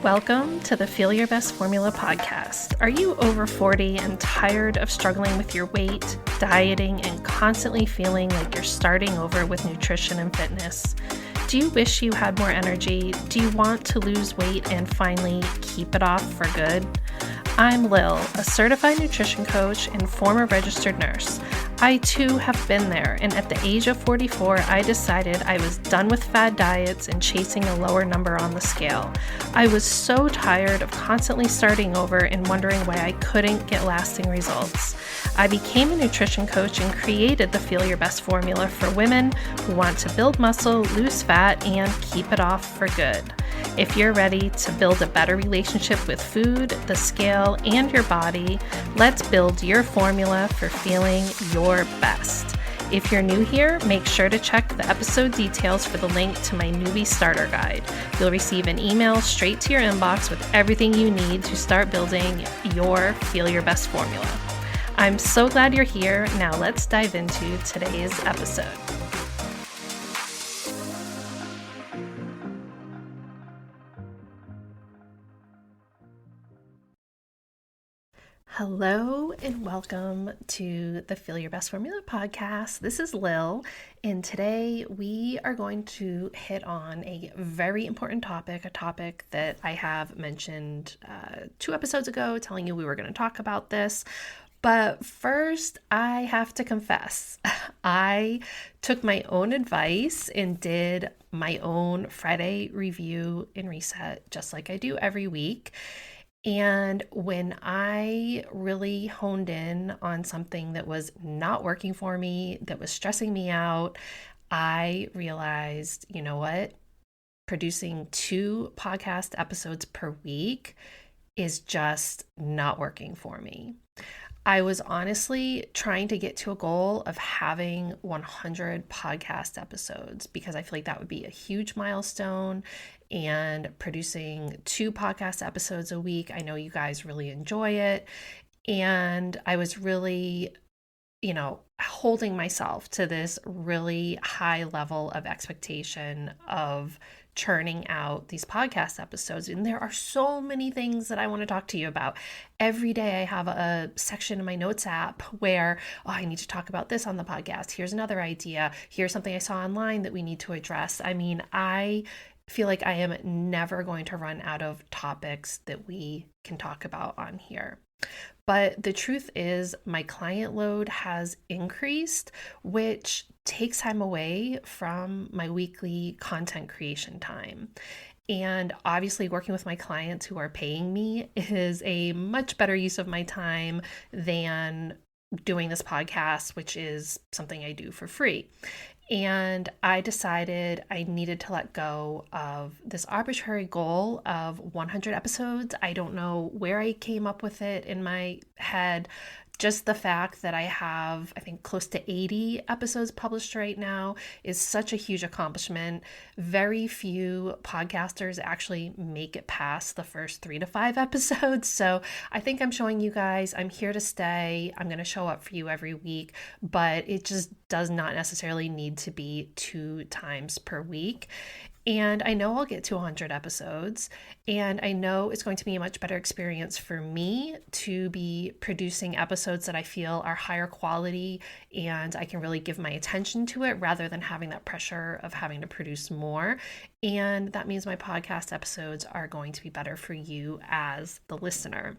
Welcome to the Feel Your Best Formula podcast. Are you over 40 and tired of struggling with your weight, dieting, and constantly feeling like you're starting over with nutrition and fitness? Do you wish you had more energy? Do you want to lose weight and finally keep it off for good? I'm Lil, a certified nutrition coach and former registered nurse. I too have been there, and at the age of 44, I decided I was done with fad diets and chasing a lower number on the scale. I was so tired of constantly starting over and wondering why I couldn't get lasting results. I became a nutrition coach and created the Feel Your Best formula for women who want to build muscle, lose fat, and keep it off for good. If you're ready to build a better relationship with food, the scale, and your body, let's build your formula for feeling your best. If you're new here, make sure to check the episode details for the link to my newbie starter guide. You'll receive an email straight to your inbox with everything you need to start building your Feel Your Best formula. I'm so glad you're here. Now let's dive into today's episode. Hello and welcome to the Feel Your Best Formula podcast. This is Lil, and today we are going to hit on a very important topic, a topic that I have mentioned 2 episodes ago, telling you we were going to talk about this. But first, I have to confess, I took my own advice and did my own Friday review and reset, just like I do every week. And when I really honed in on something that was not working for me, that was stressing me out, I realized, you know what? Producing 2 podcast episodes per week is just not working for me. I was honestly trying to get to a goal of having 100 podcast episodes because I feel like that would be a huge milestone, and producing 2 podcast episodes a week, I know you guys really enjoy it. And I was really, holding myself to this really high level of expectation of churning out these podcast episodes. And there are so many things that I want to talk to you about. Every day I have a section in my notes app where, I need to talk about this on the podcast. Here's another idea. Here's something I saw online that we need to address. I feel like I am never going to run out of topics that we can talk about on here. But the truth is, my client load has increased, which takes time away from my weekly content creation time. And obviously, working with my clients who are paying me is a much better use of my time than doing this podcast, which is something I do for free. And I decided I needed to let go of this arbitrary goal of 100 episodes. I don't know where I came up with it in my head. Just the fact that I have, I think, close to 80 episodes published right now is such a huge accomplishment. Very few podcasters actually make it past the first 3 to 5 episodes. So I think I'm showing you guys I'm here to stay. I'm going to show up for you every week, but it just does not necessarily need to be 2 times per week. And I know I'll get to 100 episodes, and I know it's going to be a much better experience for me to be producing episodes that I feel are higher quality and I can really give my attention to it rather than having that pressure of having to produce more. And that means my podcast episodes are going to be better for you as the listener.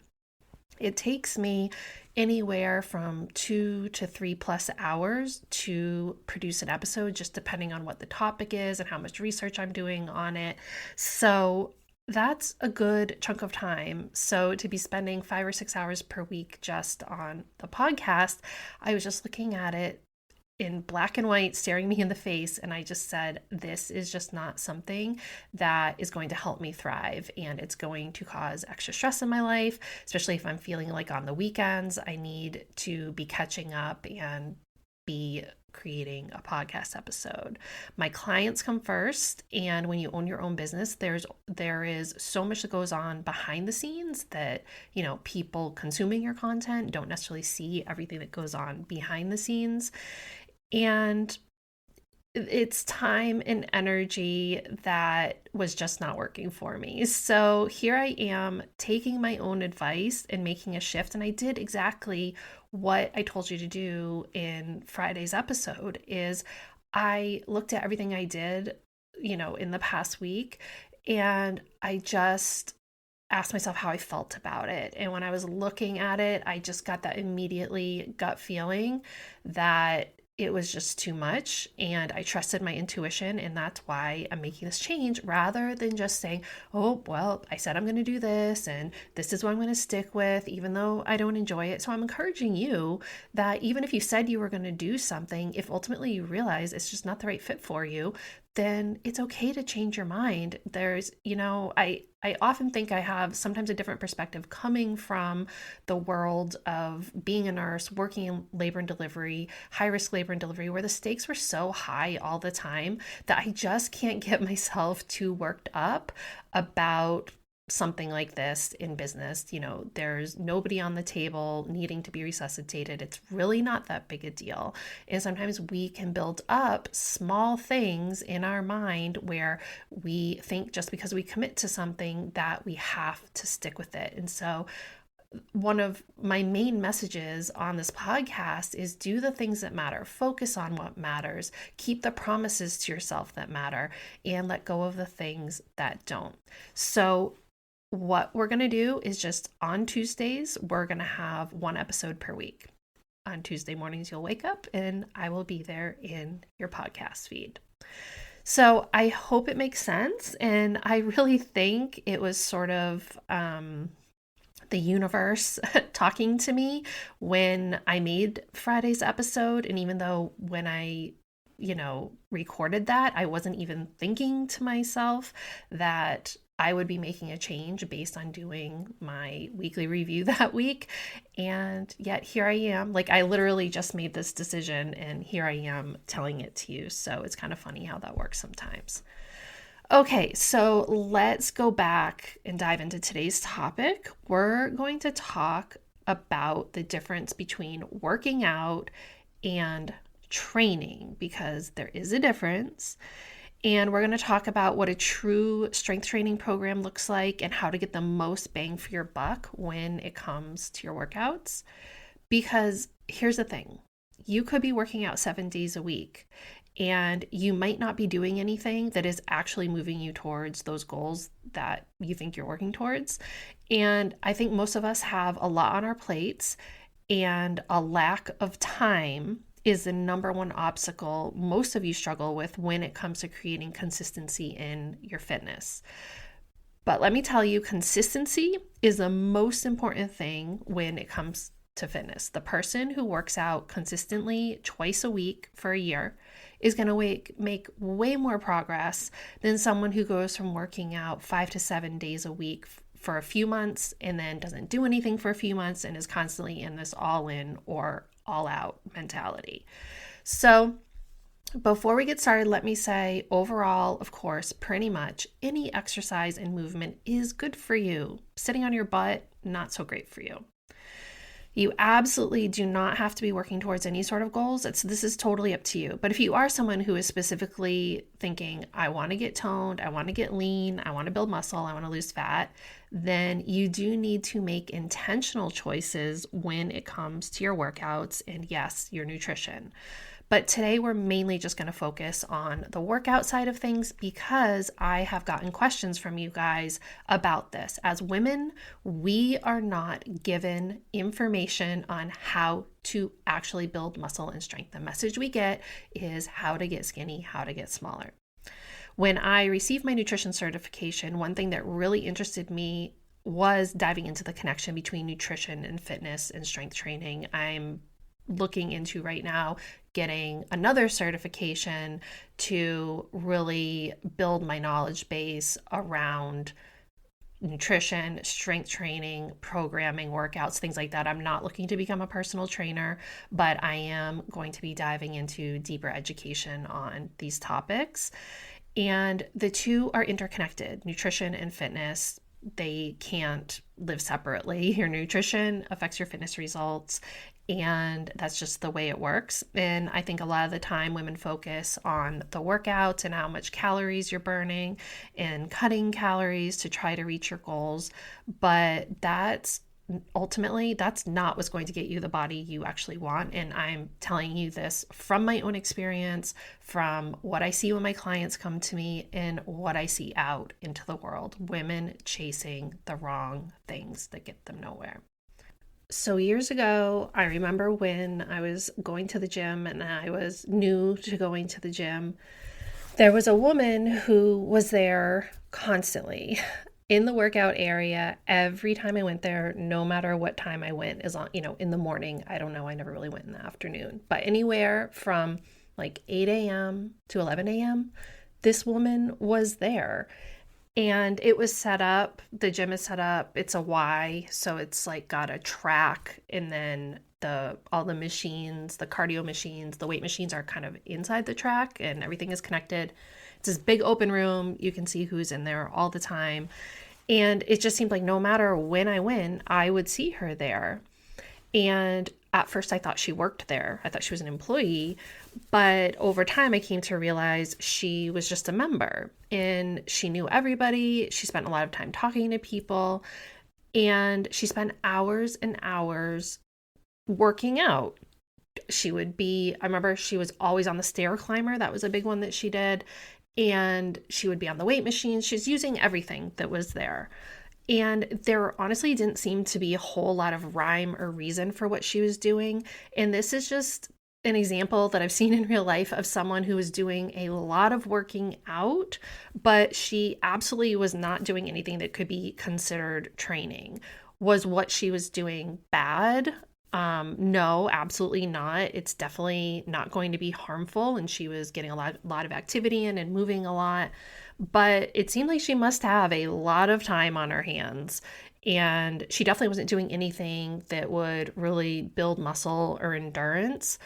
It takes me anywhere from 2 to 3+ hours to produce an episode, just depending on what the topic is and how much research I'm doing on it. So that's a good chunk of time. So to be spending 5 or 6 hours per week just on the podcast, I was just looking at it in black and white, staring me in the face. And I just said, this is just not something that is going to help me thrive. And it's going to cause extra stress in my life, especially if I'm feeling like on the weekends, I need to be catching up and be creating a podcast episode. My clients come first, and when you own your own business, there is so much that goes on behind the scenes that, people consuming your content don't necessarily see everything that goes on behind the scenes. And it's time and energy that was just not working for me. So here I am taking my own advice and making a shift. And I did exactly what I told you to do in Friday's episode. Is I looked at everything I did, in the past week, and I just asked myself how I felt about it. And when I was looking at it, I just got that immediately gut feeling that it was just too much, and I trusted my intuition, and that's why I'm making this change, rather than just saying, oh, well, I said I'm going to do this, and this is what I'm going to stick with, even though I don't enjoy it. So I'm encouraging you that even if you said you were going to do something, if ultimately you realize it's just not the right fit for you, then it's okay to change your mind. There's, I often think I have sometimes a different perspective coming from the world of being a nurse, working in labor and delivery, high risk labor and delivery, where the stakes were so high all the time that I just can't get myself too worked up about something like this in business. There's nobody on the table needing to be resuscitated. It's really not that big a deal. And sometimes we can build up small things in our mind where we think just because we commit to something that we have to stick with it. And so one of my main messages on this podcast is do the things that matter, focus on what matters, keep the promises to yourself that matter, and let go of the things that don't. So what we're going to do is just on Tuesdays, we're going to have one episode per week. On Tuesday mornings, you'll wake up and I will be there in your podcast feed. So I hope it makes sense. And I really think it was sort of the universe talking to me when I made Friday's episode. And even though when I recorded that, I wasn't even thinking to myself that I would be making a change based on doing my weekly review that week. And yet here I am, like I literally just made this decision and here I am telling it to you. So it's kind of funny how that works sometimes. Okay, so let's go back and dive into today's topic. We're going to talk about the difference between working out and training, because there is a difference. And we're going to talk about what a true strength training program looks like and how to get the most bang for your buck when it comes to your workouts. Because here's the thing, you could be working out 7 days a week and you might not be doing anything that is actually moving you towards those goals that you think you're working towards. And I think most of us have a lot on our plates, and a lack of time is the number one obstacle most of you struggle with when it comes to creating consistency in your fitness. But let me tell you, consistency is the most important thing when it comes to fitness. The person who works out consistently twice a week for a year is going to make way more progress than someone who goes from working out 5 to 7 days a week for a few months and then doesn't do anything for a few months and is constantly in this all in or all out mentality. So before we get started, let me say overall, of course, pretty much any exercise and movement is good for you. Sitting on your butt, not so great for you. You absolutely do not have to be working towards any sort of goals. This is totally up to you. But if you are someone who is specifically thinking, I want to get toned, I want to get lean, I want to build muscle, I want to lose fat, then you do need to make intentional choices when it comes to your workouts and, yes, your nutrition. But today we're mainly just going to focus on the workout side of things because I have gotten questions from you guys about this. As women, we are not given information on how to actually build muscle and strength. The message we get is how to get skinny, how to get smaller. When I received my nutrition certification, one thing that really interested me was diving into the connection between nutrition and fitness and strength training. I'm looking into right now getting another certification to really build my knowledge base around nutrition, strength training, programming, workouts, things like that. I'm not looking to become a personal trainer, but I am going to be diving into deeper education on these topics. And the two are interconnected, nutrition and fitness. They can't live separately. Your nutrition affects your fitness results, and that's just the way it works. And I think a lot of the time women focus on the workouts and how much calories you're burning and cutting calories to try to reach your goals, but ultimately that's not what's going to get you the body you actually want. And I'm telling you this from my own experience, from what I see when my clients come to me and what I see out into the world. Women chasing the wrong things that get them nowhere. So years ago, I remember when I was going to the gym and I was new to going to the gym, there was a woman who was there constantly in the workout area every time I went there, no matter what time I went, as long, in the morning. I don't know, I never really went in the afternoon, but anywhere from like 8 a.m. to 11 a.m., this woman was there. And it was set up, the gym is set up, it's a Y, so it's like got a track, and then all the machines, the cardio machines, the weight machines are kind of inside the track, and everything is connected. It's this big open room. You can see who's in there all the time. And it just seemed like no matter when I went, I would see her there. And at first I thought she worked there. I thought she was an employee, but over time I came to realize she was just a member, and she knew everybody. She spent a lot of time talking to people, and she spent hours and hours working out. I remember she was always on the stair climber. That was a big one that she did. And she would be on the weight machine. She's using everything that was there. And there honestly didn't seem to be a whole lot of rhyme or reason for what she was doing. And this is just an example that I've seen in real life of someone who was doing a lot of working out, but she absolutely was not doing anything that could be considered training. Was what she was doing bad? No, absolutely not. It's definitely not going to be harmful. And she was getting a lot of activity in and moving a lot. But it seemed like she must have a lot of time on her hands. And she definitely wasn't doing anything that would really build muscle or endurance.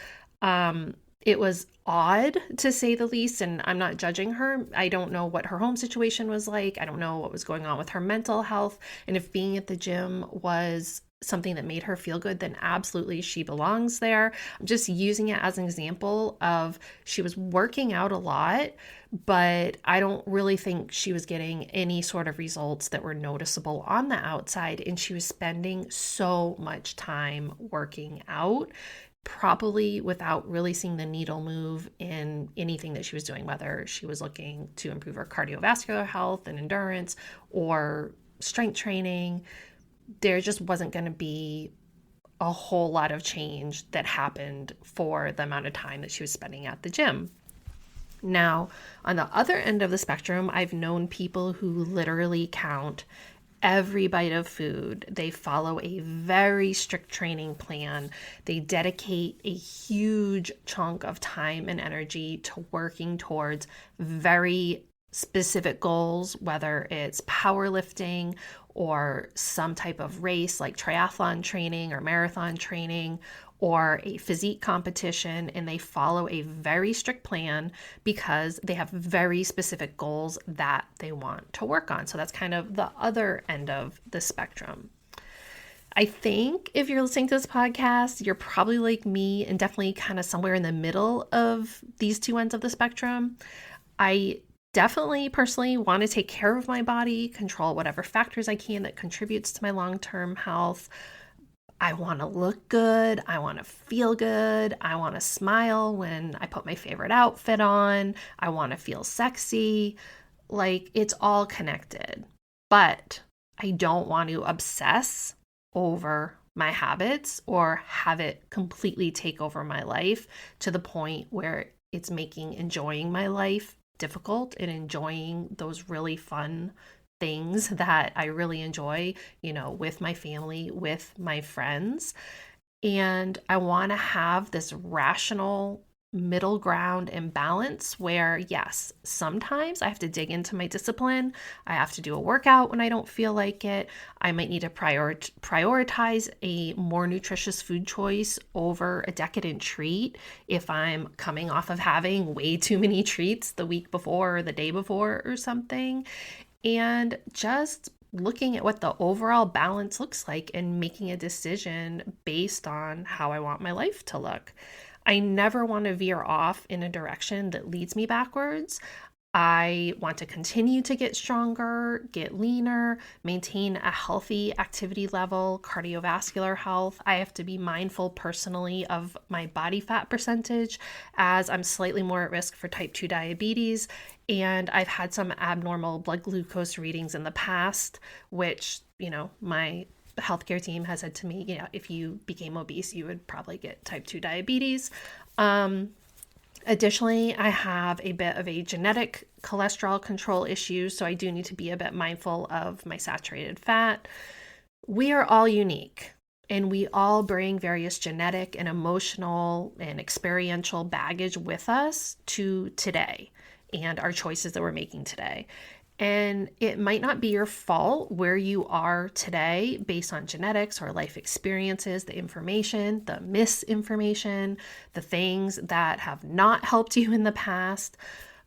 It was odd, to say the least, and I'm not judging her. I don't know what her home situation was like. I don't know what was going on with her mental health. And if being at the gym was something that made her feel good, then absolutely she belongs there. I'm just using it as an example of she was working out a lot, but I don't really think she was getting any sort of results that were noticeable on the outside. And she was spending so much time working out, probably without really seeing the needle move in anything that she was doing, whether she was looking to improve her cardiovascular health and endurance or strength training. There just wasn't going to be a whole lot of change that happened for the amount of time that she was spending at the gym. Now, on the other end of the spectrum, I've known people who literally count every bite of food. They follow a very strict training plan. They dedicate a huge chunk of time and energy to working towards very specific goals, whether it's powerlifting or some type of race like triathlon training or marathon training or a physique competition, and they follow a very strict plan because they have very specific goals that they want to work on. So that's kind of the other end of the spectrum. I think if you're listening to this podcast, you're probably like me and definitely kind of somewhere in the middle of these two ends of the spectrum. I definitely personally want to take care of my body, control whatever factors I can that contributes to my long-term health. I want to look good. I want to feel good. I want to smile when I put my favorite outfit on. I want to feel sexy. Like, it's all connected. But I don't want to obsess over my habits or have it completely take over my life to the point where it's making enjoying my life difficult and enjoying those really fun things that I really enjoy, with my family, with my friends. And I want to have this rational middle ground and balance where, yes, sometimes I have to dig into my discipline. I have to do a workout when I don't feel like it. I might need to prioritize a more nutritious food choice over a decadent treat if I'm coming off of having way too many treats the week before or the day before or something. And just looking at what the overall balance looks like and making a decision based on how I want my life to look. I never want to veer off in a direction that leads me backwards. I want to continue to get stronger, get leaner, maintain a healthy activity level, cardiovascular health. I have to be mindful personally of my body fat percentage as I'm slightly more at risk for type 2 diabetes. And I've had some abnormal blood glucose readings in the past, which, my healthcare team has said to me, if you became obese, you would probably get type 2 diabetes. Additionally, I have a bit of a genetic cholesterol control issue, so I do need to be a bit mindful of my saturated fat. We are all unique, and we all bring various genetic and emotional and experiential baggage with us to today and our choices that we're making today. And it might not be your fault where you are today based on genetics or life experiences, the information, the misinformation, the things that have not helped you in the past.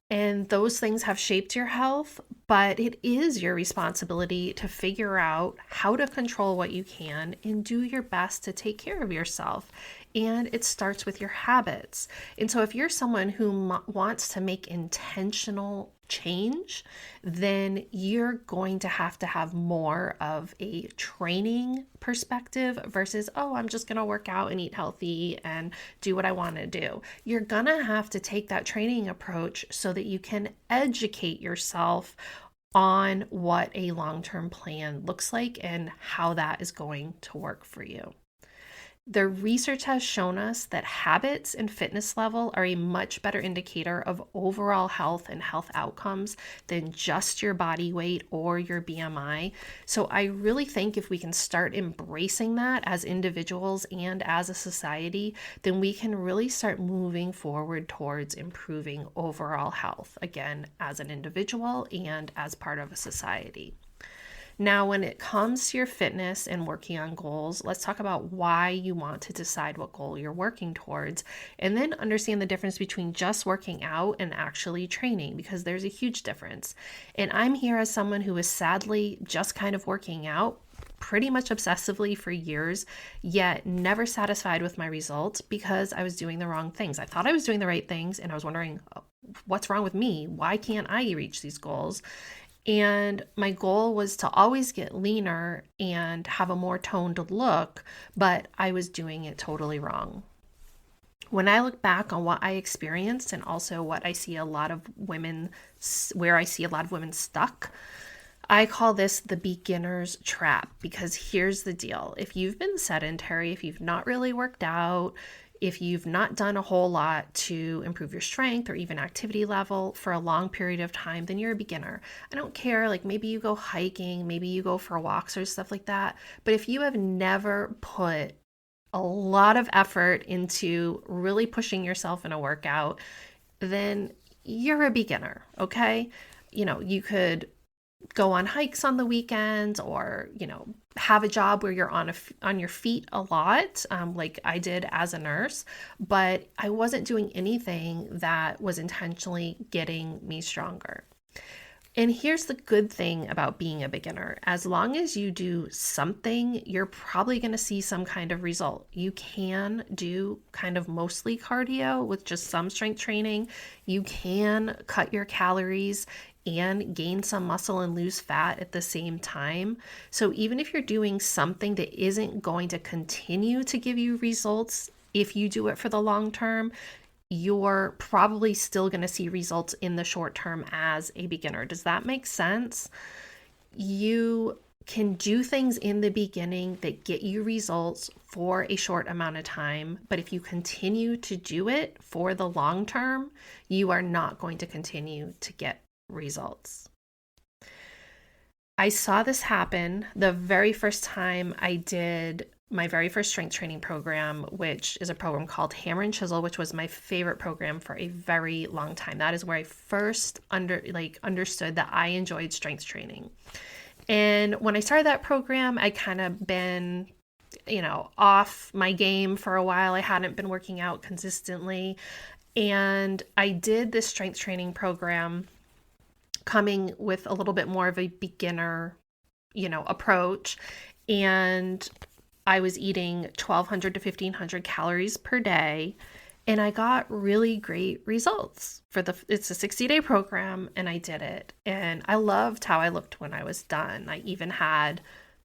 And those things have shaped your health, but it is your responsibility to figure out how to control what you can and do your best to take care of yourself. And it starts with your habits. And so if you're someone who wants to make intentional change, then you're going to have more of a training perspective versus, oh, I'm just going to work out and eat healthy and do what I want to do. You're going to have to take that training approach so that you can educate yourself on what a long-term plan looks like and how that is going to work for you. The research has shown us that habits and fitness level are a much better indicator of overall health and health outcomes than just your body weight or your BMI. So I really think if we can start embracing that as individuals and as a society, then we can really start moving forward towards improving overall health, again, as an individual and as part of a society. Now, when it comes to your fitness and working on goals, let's talk about why you want to decide what goal you're working towards, and then understand the difference between just working out and actually training, because there's a huge difference. And I'm here as someone who is sadly just kind of working out pretty much obsessively for years, yet never satisfied with my results because I was doing the wrong things. I thought I was doing the right things, and I was wondering, what's wrong with me? Why can't I reach these goals? And my goal was to always get leaner and have a more toned look, but I was doing it totally wrong. When I look back on what I experienced and also what I see a lot of women, where I see a lot of women stuck, I call this the beginner's trap, because here's the deal. If you've been sedentary, if you've not really worked out, if you've not done a whole lot to improve your strength or even activity level for a long period of time, then you're a beginner. I don't care, like maybe you go hiking, maybe you go for walks or stuff like that. But if you have never put a lot of effort into really pushing yourself in a workout, then you're a beginner, okay? You could go on hikes on the weekends, or have a job where you're on your feet a lot, like I did as a nurse, but I wasn't doing anything that was intentionally getting me stronger. And here's the good thing about being a beginner. As long as you do something, you're probably going to see some kind of result. You can do kind of mostly cardio with just some strength training. You can cut your calories and gain some muscle and lose fat at the same time. So even if you're doing something that isn't going to continue to give you results, if you do it for the long term, you're probably still going to see results in the short term as a beginner. Does that make sense? You can do things in the beginning that get you results for a short amount of time, but if you continue to do it for the long term, you are not going to continue to get results. I saw this happen the very first time I did my very first strength training program, which is a program called Hammer and Chisel, which was my favorite program for a very long time. That is where I first understood that I enjoyed strength training. And when I started that program, I kind of been, off my game for a while. I hadn't been working out consistently. And I did this strength training program coming with a little bit more of a beginner, approach. And I was eating 1,200 to 1,500 calories per day. And I got really great results it's a 60-day program, and I did it. And I loved how I looked when I was done. I even had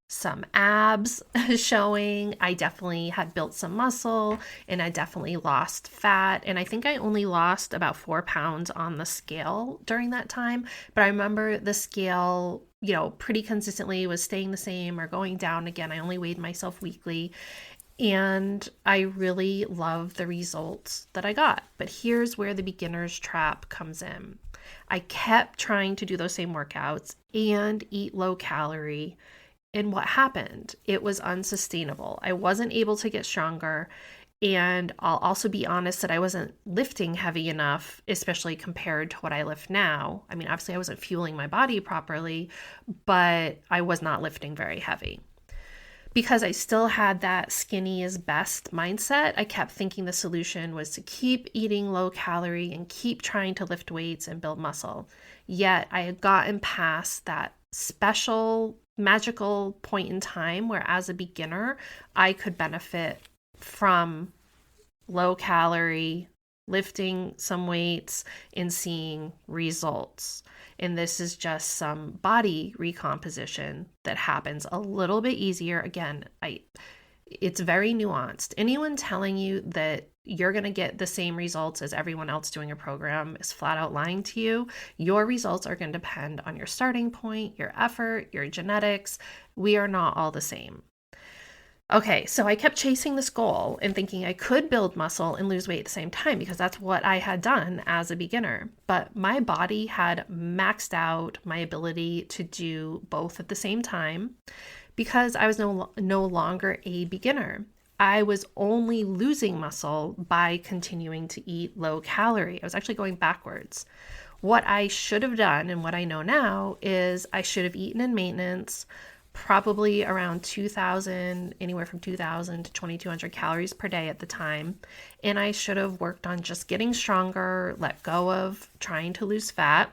some abs showing. I definitely had built some muscle, and I definitely lost fat. And I think I only lost about 4 pounds on the scale during that time. But I remember the scale, pretty consistently was staying the same or going down again. I only weighed myself weekly. And I really love the results that I got. But here's where the beginner's trap comes in. I kept trying to do those same workouts and eat low calorie. And what happened? It was unsustainable. I wasn't able to get stronger. And I'll also be honest that I wasn't lifting heavy enough, especially compared to what I lift now. I mean, obviously I wasn't fueling my body properly, but I was not lifting very heavy. Because I still had that skinny is best mindset, I kept thinking the solution was to keep eating low calorie and keep trying to lift weights and build muscle. Yet I had gotten past that special magical point in time where as a beginner, I could benefit from low calorie, lifting some weights, and seeing results. And this is just some body recomposition that happens a little bit easier. Again, it's very nuanced. Anyone telling you that you're going to get the same results as everyone else doing a program is flat out lying to you. Your results are going to depend on your starting point, your effort, your genetics. We are not all the same. Okay, so I kept chasing this goal and thinking I could build muscle and lose weight at the same time because that's what I had done as a beginner. But my body had maxed out my ability to do both at the same time because I was no longer a beginner. I was only losing muscle by continuing to eat low calorie. I was actually going backwards. What I should have done and what I know now is I should have eaten in maintenance, probably around 2,000, anywhere from 2,000 to 2,200 calories per day at the time. And I should have worked on just getting stronger, let go of trying to lose fat.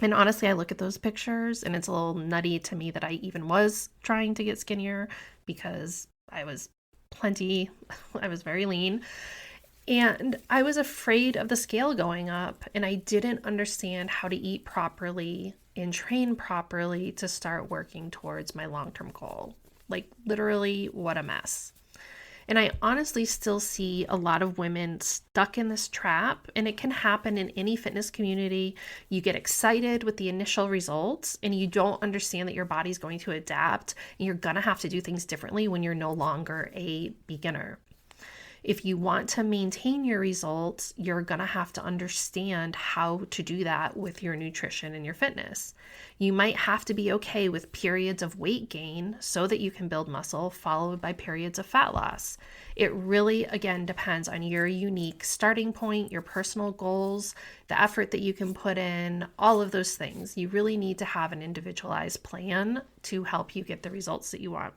And honestly, I look at those pictures and it's a little nutty to me that I even was trying to get skinnier because I was very lean. And I was afraid of the scale going up, and I didn't understand how to eat properly and train properly to start working towards my long-term goal. Like, literally, what a mess. And I honestly still see a lot of women stuck in this trap, and it can happen in any fitness community. You get excited with the initial results, and you don't understand that your body's going to adapt, and you're going to have to do things differently when you're no longer a beginner. If you want to maintain your results, you're going to have to understand how to do that with your nutrition and your fitness. You might have to be okay with periods of weight gain so that you can build muscle, followed by periods of fat loss. It really, again, depends on your unique starting point, your personal goals, the effort that you can put in, all of those things. You really need to have an individualized plan to help you get the results that you want.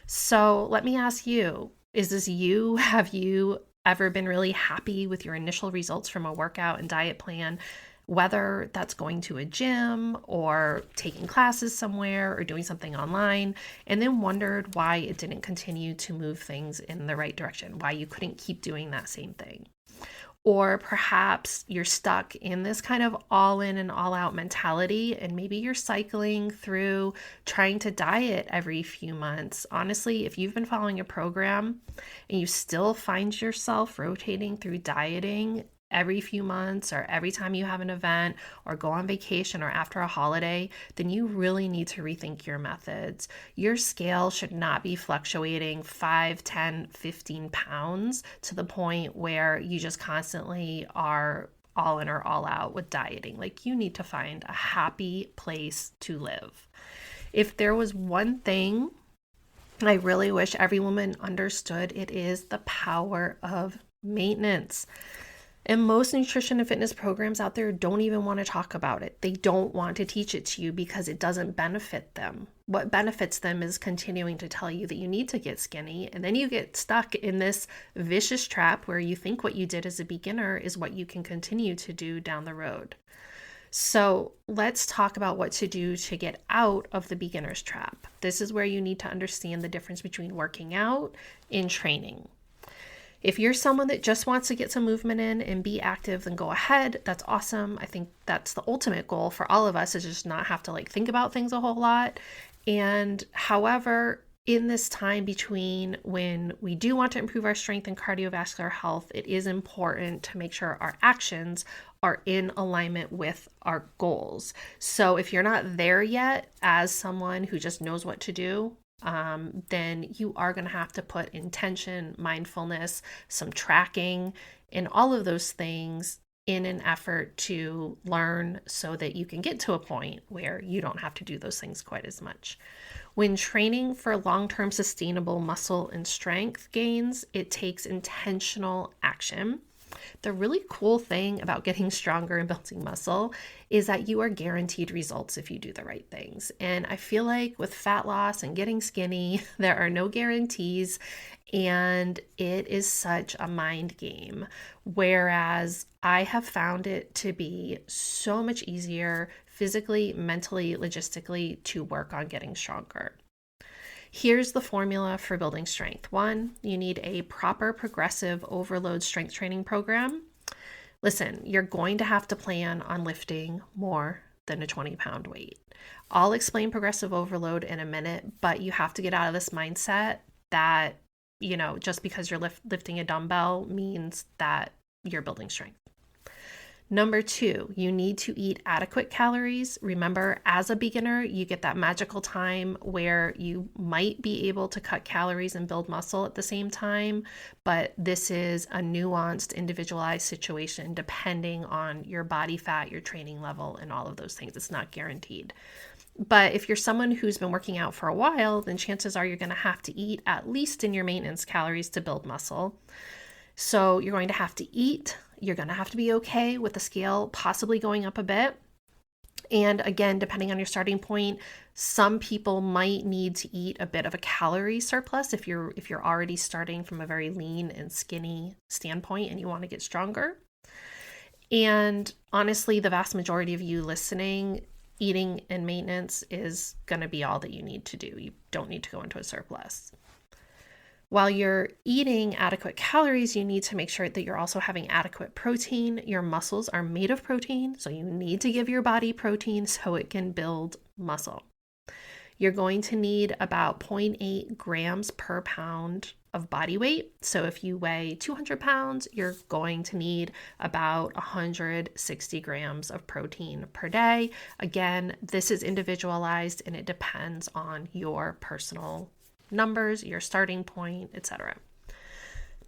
So let me ask you, is this you? Have you ever been really happy with your initial results from a workout and diet plan, whether that's going to a gym or taking classes somewhere or doing something online, and then wondered why it didn't continue to move things in the right direction, why you couldn't keep doing that same thing? Or perhaps you're stuck in this kind of all in and all out mentality, and maybe you're cycling through trying to diet every few months. Honestly, if you've been following a program and you still find yourself rotating through dieting every few months or every time you have an event or go on vacation or after a holiday, then you really need to rethink your methods. Your scale should not be fluctuating 5, 10, 15 pounds to the point where you just constantly are all in or all out with dieting. Like, you need to find a happy place to live. If there was one thing I really wish every woman understood it is the power of maintenance. And most nutrition and fitness programs out there don't even want to talk about it. They don't want to teach it to you because it doesn't benefit them. What benefits them is continuing to tell you that you need to get skinny. And then you get stuck in this vicious trap where you think what you did as a beginner is what you can continue to do down the road. So let's talk about what to do to get out of the beginner's trap. This is where you need to understand the difference between working out and training. If you're someone that just wants to get some movement in and be active, then go ahead. That's awesome. I think that's the ultimate goal for all of us, is just not have to think about things a whole lot. And however, in this time between when we do want to improve our strength and cardiovascular health, it is important to make sure our actions are in alignment with our goals. So if you're not there yet as someone who just knows what to do, then you are going to have to put intention, mindfulness, some tracking, and all of those things in an effort to learn so that you can get to a point where you don't have to do those things quite as much. When training for long-term sustainable muscle and strength gains, it takes intentional action. The really cool thing about getting stronger and building muscle is that you are guaranteed results if you do the right things. And I feel like with fat loss and getting skinny, there are no guarantees, and it is such a mind game. Whereas I have found it to be so much easier physically, mentally, logistically to work on getting stronger. Here's the formula for building strength. 1, you need a proper progressive overload strength training program. Listen, you're going to have to plan on lifting more than a 20-pound weight. I'll explain progressive overload in a minute, but you have to get out of this mindset that, just because you're lifting a dumbbell means that you're building strength. Number 2, you need to eat adequate calories. Remember, as a beginner, you get that magical time where you might be able to cut calories and build muscle at the same time, but this is a nuanced, individualized situation depending on your body fat, your training level, and all of those things. It's not guaranteed. But if you're someone who's been working out for a while, then chances are you're going to have to eat at least in your maintenance calories to build muscle. So you're going to have to eat. You're going to have to be okay with the scale possibly going up a bit. And again, depending on your starting point, some people might need to eat a bit of a calorie surplus if you're already starting from a very lean and skinny standpoint and you want to get stronger. And honestly, the vast majority of you listening, eating and maintenance is going to be all that you need to do. You don't need to go into a surplus. While you're eating adequate calories, you need to make sure that you're also having adequate protein. Your muscles are made of protein, so you need to give your body protein so it can build muscle. You're going to need about 0.8 grams per pound of body weight. So if you weigh 200 pounds, you're going to need about 160 grams of protein per day. Again, this is individualized and it depends on your personal numbers, your starting point, etc.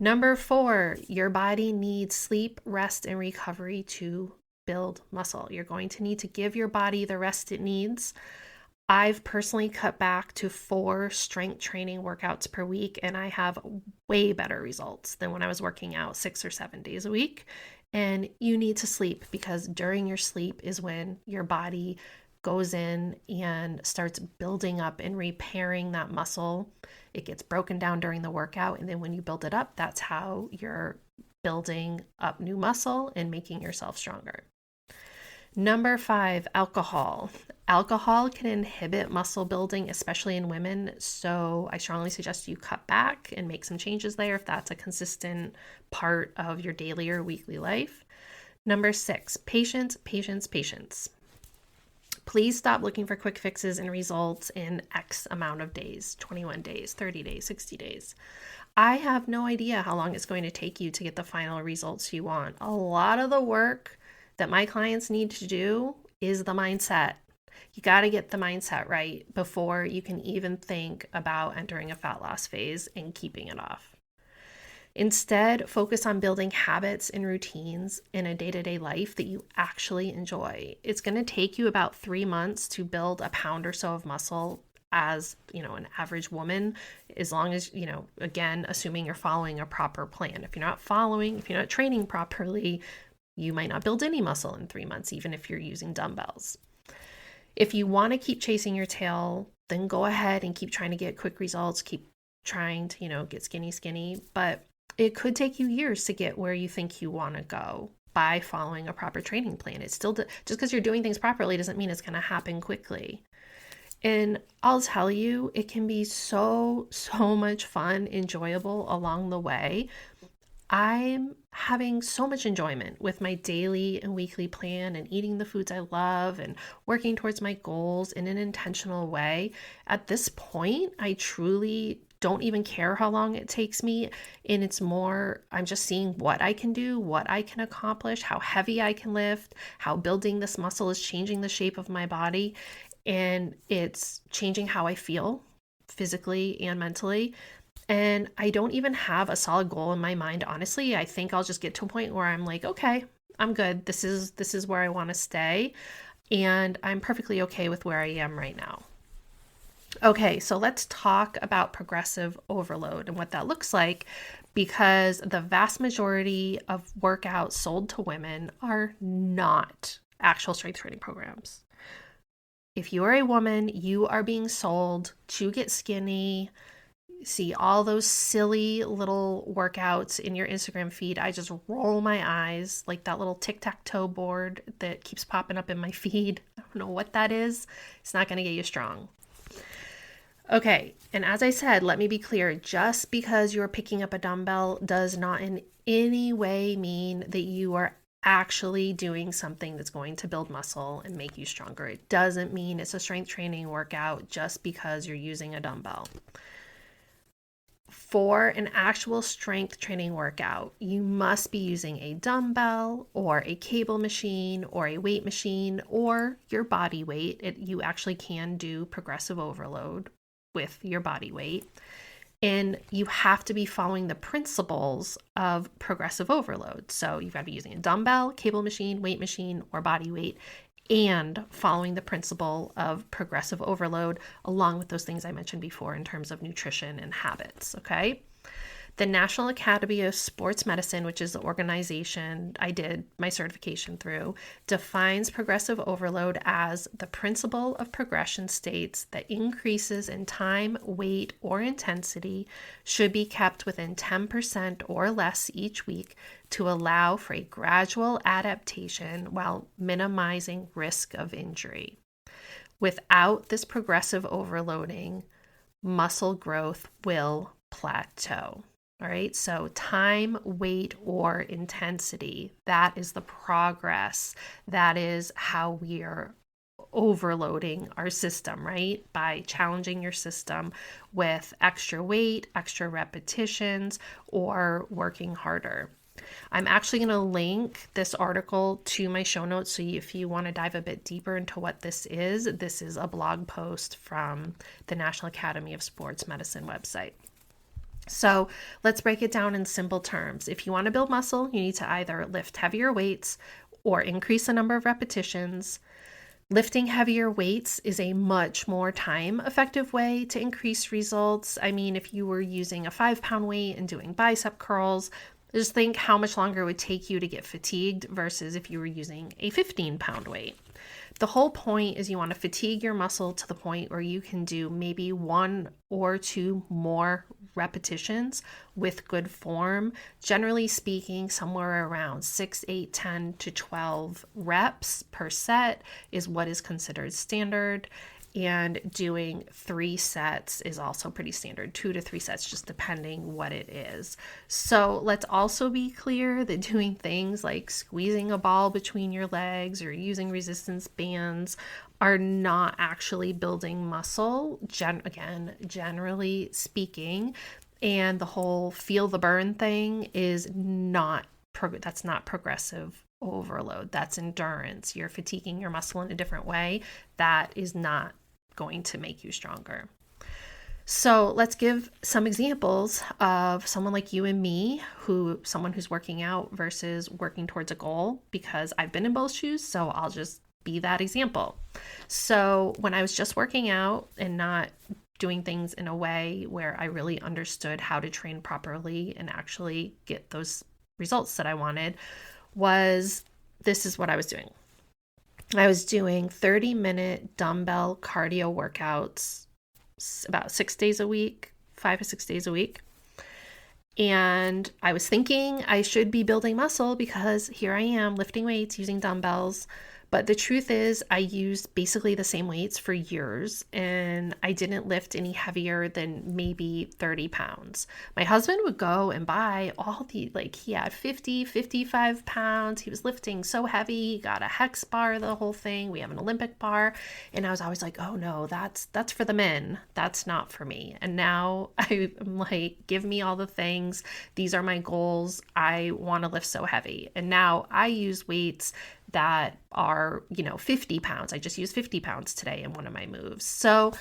Number 4, your body needs sleep, rest, and recovery to build muscle. You're going to need to give your body the rest it needs. I've personally cut back to 4 strength training workouts per week, and I have way better results than when I was working out 6 or 7 days a week. And you need to sleep, because during your sleep is when your body goes in and starts building up and repairing that muscle. It gets broken down during the workout, and then when you build it up, that's how you're building up new muscle and making yourself stronger. Number 5, alcohol. Alcohol can inhibit muscle building, especially in women, so I strongly suggest you cut back and make some changes there if that's a consistent part of your daily or weekly life. Number 6, patience, patience, patience. Please stop looking for quick fixes and results in X amount of days, 21 days, 30 days, 60 days. I have no idea how long it's going to take you to get the final results you want. A lot of the work that my clients need to do is the mindset. You got to get the mindset right before you can even think about entering a fat loss phase and keeping it off. Instead, focus on building habits and routines in a day-to-day life that you actually enjoy. It's going to take you about 3 months to build a pound or so of muscle as, an average woman, as long as, again, assuming you're following a proper plan. If you're not training properly, you might not build any muscle in 3 months, even if you're using dumbbells. If you want to keep chasing your tail, then go ahead and keep trying to get quick results, keep trying to, get skinny, but it could take you years to get where you think you want to go by following a proper training plan. It's still, just because you're doing things properly doesn't mean it's going to happen quickly. And I'll tell you, it can be so much fun, enjoyable along the way. I'm having so much enjoyment with my daily and weekly plan and eating the foods I love and working towards my goals in an intentional way. At this point, I truly don't even care how long it takes me. And it's more, I'm just seeing what I can do, what I can accomplish, how heavy I can lift, how building this muscle is changing the shape of my body. And it's changing how I feel physically and mentally. And I don't even have a solid goal in my mind. Honestly, I think I'll just get to a point where I'm like, okay, I'm good. This is where I want to stay. And I'm perfectly okay with where I am right now. Okay, so let's talk about progressive overload and what that looks like, because the vast majority of workouts sold to women are not actual strength training programs. If you are a woman, you are being sold to get skinny. See all those silly little workouts in your Instagram feed. I just roll my eyes like that little tic-tac-toe board that keeps popping up in my feed. I don't know what that is. It's not going to get you strong. Okay, and as I said, let me be clear, just because you're picking up a dumbbell does not in any way mean that you are actually doing something that's going to build muscle and make you stronger. It doesn't mean it's a strength training workout just because you're using a dumbbell. For an actual strength training workout, you must be using a dumbbell or a cable machine or a weight machine or your body weight. You actually can do progressive overload with your body weight. And you have to be following the principles of progressive overload. So you've got to be using a dumbbell, cable machine, weight machine, or body weight, and following the principle of progressive overload, along with those things I mentioned before in terms of nutrition and habits, okay? The National Academy of Sports Medicine, which is the organization I did my certification through, defines progressive overload as the principle of progression states that increases in time, weight, or intensity should be kept within 10% or less each week to allow for a gradual adaptation while minimizing risk of injury. Without this progressive overloading, muscle growth will plateau. All right, so time, weight, or intensity, that is the progress. That is how we are overloading our system, right? By challenging your system with extra weight, extra repetitions, or working harder. I'm actually going to link this article to my show notes. So if you want to dive a bit deeper into what this is a blog post from the National Academy of Sports Medicine website. So let's break it down in simple terms. If you want to build muscle, you need to either lift heavier weights or increase the number of repetitions. Lifting heavier weights is a much more time-effective way to increase results. I mean, if you were using a 5-pound weight and doing bicep curls, just think how much longer it would take you to get fatigued versus if you were using a 15-pound weight. The whole point is you want to fatigue your muscle to the point where you can do maybe 1 or 2 more repetitions with good form. Generally speaking, somewhere around 6, 8, 10 to 12 reps per set is what is considered standard. And doing 3 sets is also pretty standard, 2 to 3 sets, just depending what it is. So let's also be clear that doing things like squeezing a ball between your legs or using resistance bands are not actually building muscle, generally speaking. And the whole feel the burn thing is that's not progressive overload. That's endurance. You're fatiguing your muscle in a different way. That is not going to make you stronger. So let's give some examples of someone like you and me, someone who's working out versus working towards a goal, because I've been in both shoes. So I'll just be that example. So when I was just working out and not doing things in a way where I really understood how to train properly and actually get those results that I wanted, this is what I was doing. I was doing 30-minute dumbbell cardio workouts about 6 days a week, 5 to 6 days a week. And I was thinking I should be building muscle because here I am lifting weights using dumbbells. But the truth is, I used basically the same weights for years, and I didn't lift any heavier than maybe 30 pounds. My husband would go and buy all he had 50, 55 pounds. He was lifting so heavy. He got a hex bar, the whole thing. We have an Olympic bar. And I was always like, oh no, that's for the men. That's not for me. And now I'm like, give me all the things. These are my goals. I want to lift so heavy. And now I use weights that are, 50 pounds. I just used 50 pounds today in one of my moves. So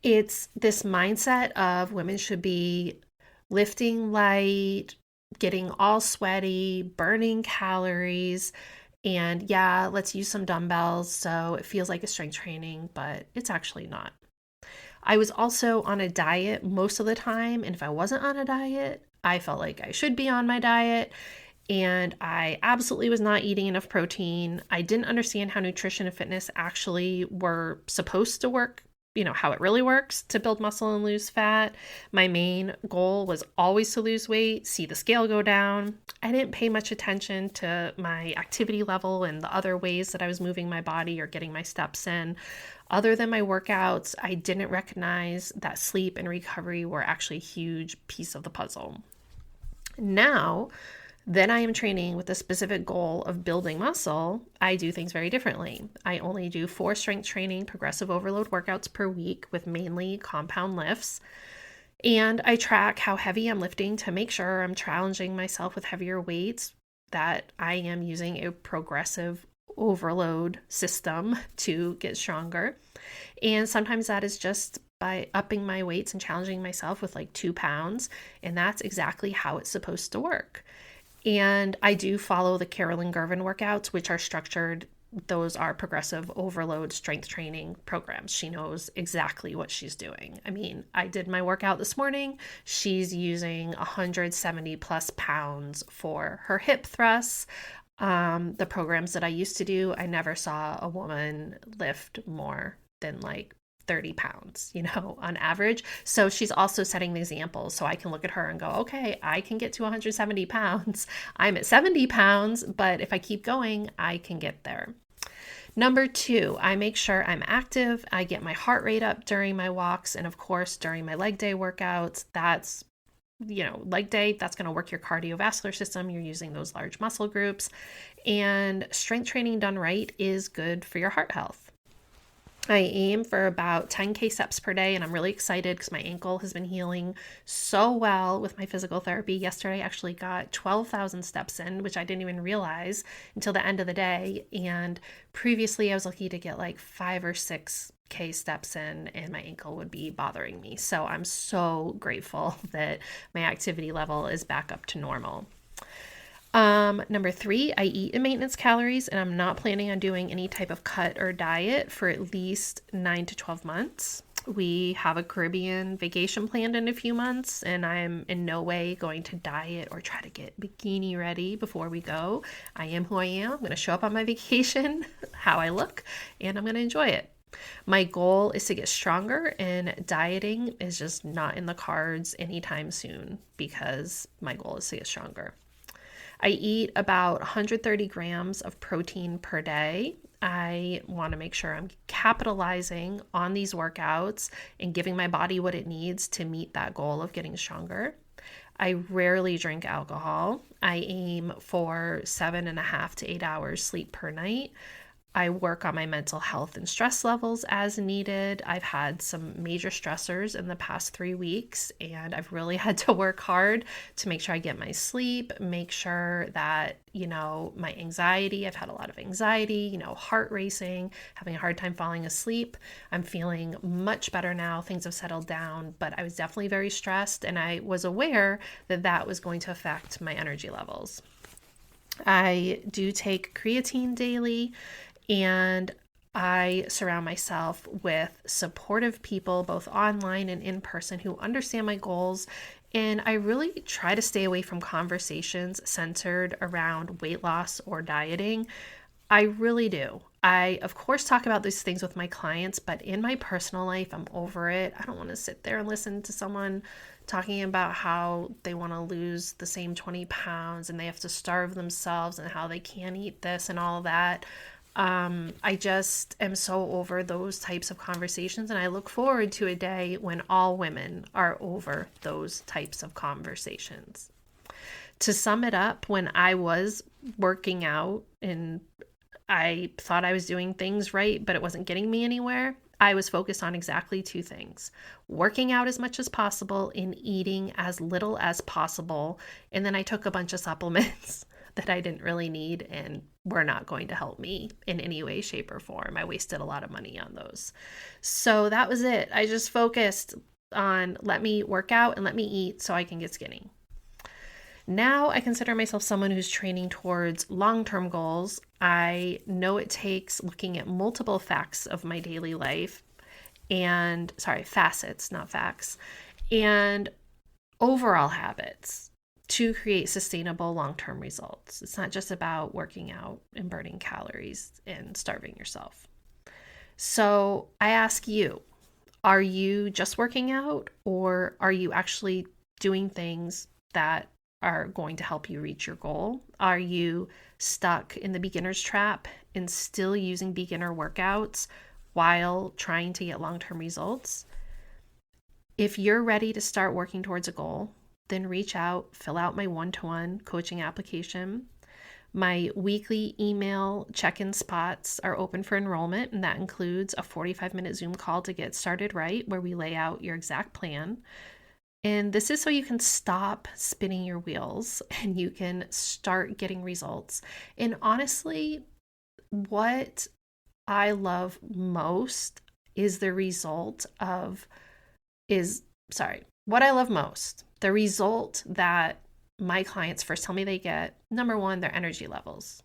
it's this mindset of women should be lifting light, getting all sweaty, burning calories. And yeah, let's use some dumbbells so it feels like a strength training, but it's actually not. I was also on a diet most of the time. And if I wasn't on a diet, I felt like I should be on my diet. And I absolutely was not eating enough protein. I didn't understand how nutrition and fitness actually were supposed to work, how it really works to build muscle and lose fat. My main goal was always to lose weight, see the scale go down. I didn't pay much attention to my activity level and the other ways that I was moving my body or getting my steps in. Other than my workouts, I didn't recognize that sleep and recovery were actually a huge piece of the puzzle. Now, then I am training with a specific goal of building muscle. I do things very differently. I only do 4 strength training progressive overload workouts per week with mainly compound lifts. And I track how heavy I'm lifting to make sure I'm challenging myself with heavier weights, that I am using a progressive overload system to get stronger. And sometimes that is just by upping my weights and challenging myself with 2 pounds. And that's exactly how it's supposed to work. And I do follow the Carolyn Gervin workouts, which are structured. Those are progressive overload strength training programs. She knows exactly what she's doing. I mean, I did my workout this morning. She's using 170 plus pounds for her hip thrusts. The programs that I used to do, I never saw a woman lift more than 30 pounds, on average. So she's also setting the example. So I can look at her and go, okay, I can get to 170 pounds. I'm at 70 pounds, but if I keep going, I can get there. Number 2, I make sure I'm active. I get my heart rate up during my walks. And of course, during my leg day workouts, that's leg day, that's going to work your cardiovascular system. You're using those large muscle groups. And strength training done right is good for your heart health. I aim for about 10K steps per day, and I'm really excited because my ankle has been healing so well with my physical therapy. Yesterday, I actually got 12,000 steps in, which I didn't even realize until the end of the day. And previously, I was lucky to get 5 or 6K steps in, and my ankle would be bothering me. So I'm so grateful that my activity level is back up to normal. Number 3, I eat in maintenance calories, and I'm not planning on doing any type of cut or diet for at least 9 to 12 months. We have a Caribbean vacation planned in a few months, and I'm in no way going to diet or try to get bikini ready before we go. I am who I am. I'm going to show up on my vacation, how I look, and I'm going to enjoy it. My goal is to get stronger, and dieting is just not in the cards anytime soon because my goal is to get stronger. I eat about 130 grams of protein per day. I want to make sure I'm capitalizing on these workouts and giving my body what it needs to meet that goal of getting stronger. I rarely drink alcohol. I aim for 7.5 to 8 hours sleep per night. I work on my mental health and stress levels as needed. I've had some major stressors in the past 3 weeks, and I've really had to work hard to make sure I get my sleep, make sure that, my anxiety, I've had a lot of anxiety, heart racing, having a hard time falling asleep. I'm feeling much better now. Things have settled down, but I was definitely very stressed, and I was aware that that was going to affect my energy levels. I do take creatine daily. And I surround myself with supportive people, both online and in person, who understand my goals. And I really try to stay away from conversations centered around weight loss or dieting. I really do. I, of course, talk about these things with my clients, but in my personal life, I'm over it. I don't want to sit there and listen to someone talking about how they want to lose the same 20 pounds and they have to starve themselves and how they can't eat this and all that. I just am so over those types of conversations, and I look forward to a day when all women are over those types of conversations. To sum it up, when I was working out and I thought I was doing things right, but it wasn't getting me anywhere, I was focused on exactly two things: working out as much as possible and eating as little as possible. And then I took a bunch of supplements that I didn't really need and were not going to help me in any way, shape, or form. I wasted a lot of money on those. So that was it. I just focused on let me work out and let me eat so I can get skinny. Now I consider myself someone who's training towards long-term goals. I know it takes looking at multiple facts of my daily life facets, not facts, and overall habits to create sustainable long-term results. It's not just about working out and burning calories and starving yourself. So I ask you, are you just working out, or are you actually doing things that are going to help you reach your goal? Are you stuck in the beginner's trap and still using beginner workouts while trying to get long-term results? If you're ready to start working towards a goal, then reach out, fill out my one-to-one coaching application. My weekly email check-in spots are open for enrollment, and that includes a 45-minute Zoom call to get started right, where we lay out your exact plan. And this is so you can stop spinning your wheels and you can start getting results. And honestly, what I love most is the result the result that my clients first tell me they get. Number one, their energy levels.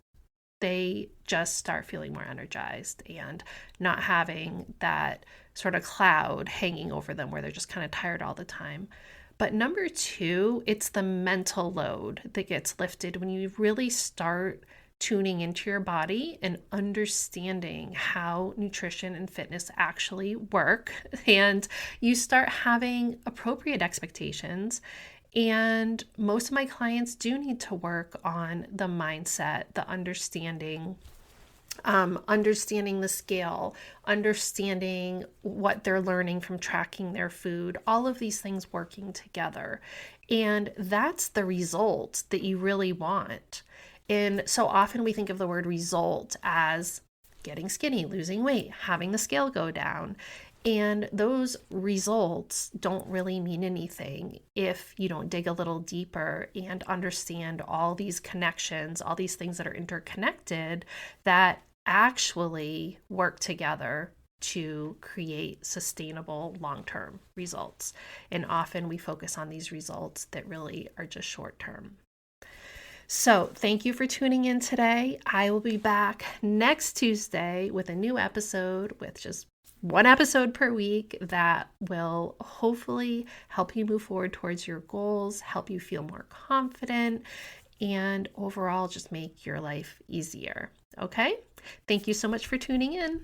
They just start feeling more energized and not having that sort of cloud hanging over them where they're just kind of tired all the time. But number two, it's the mental load that gets lifted when you really start tuning into your body and understanding how nutrition and fitness actually work, and you start having appropriate expectations. And most of my clients do need to work on the mindset, the understanding the scale, understanding what they're learning from tracking their food, all of these things working together. And that's the result that you really want. And so often we think of the word result as getting skinny, losing weight, having the scale go down. And those results don't really mean anything if you don't dig a little deeper and understand all these connections, all these things that are interconnected that actually work together to create sustainable long-term results. And often we focus on these results that really are just short-term. So thank you for tuning in today. I will be back next Tuesday with a new episode, with just one episode per week that will hopefully help you move forward towards your goals, help you feel more confident, and overall just make your life easier. Okay? Thank you so much for tuning in.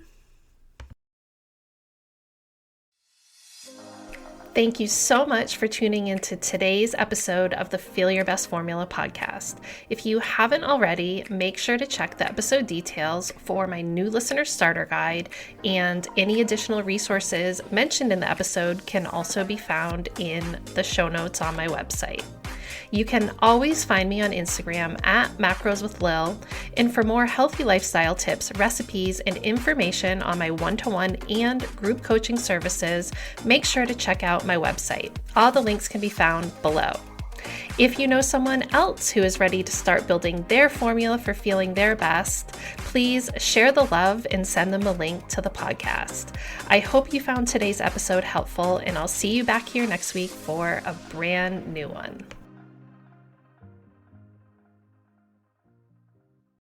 Thank you so much for tuning into today's episode of the Feel Your Best Formula podcast. If you haven't already, make sure to check the episode details for my new listener starter guide, and any additional resources mentioned in the episode can also be found in the show notes on my website. You can always find me on Instagram at Macros with Lil, and for more healthy lifestyle tips, recipes, and information on my one-to-one and group coaching services, make sure to check out my website. All the links can be found below. If you know someone else who is ready to start building their formula for feeling their best, please share the love and send them a link to the podcast. I hope you found today's episode helpful, and I'll see you back here next week for a brand new one.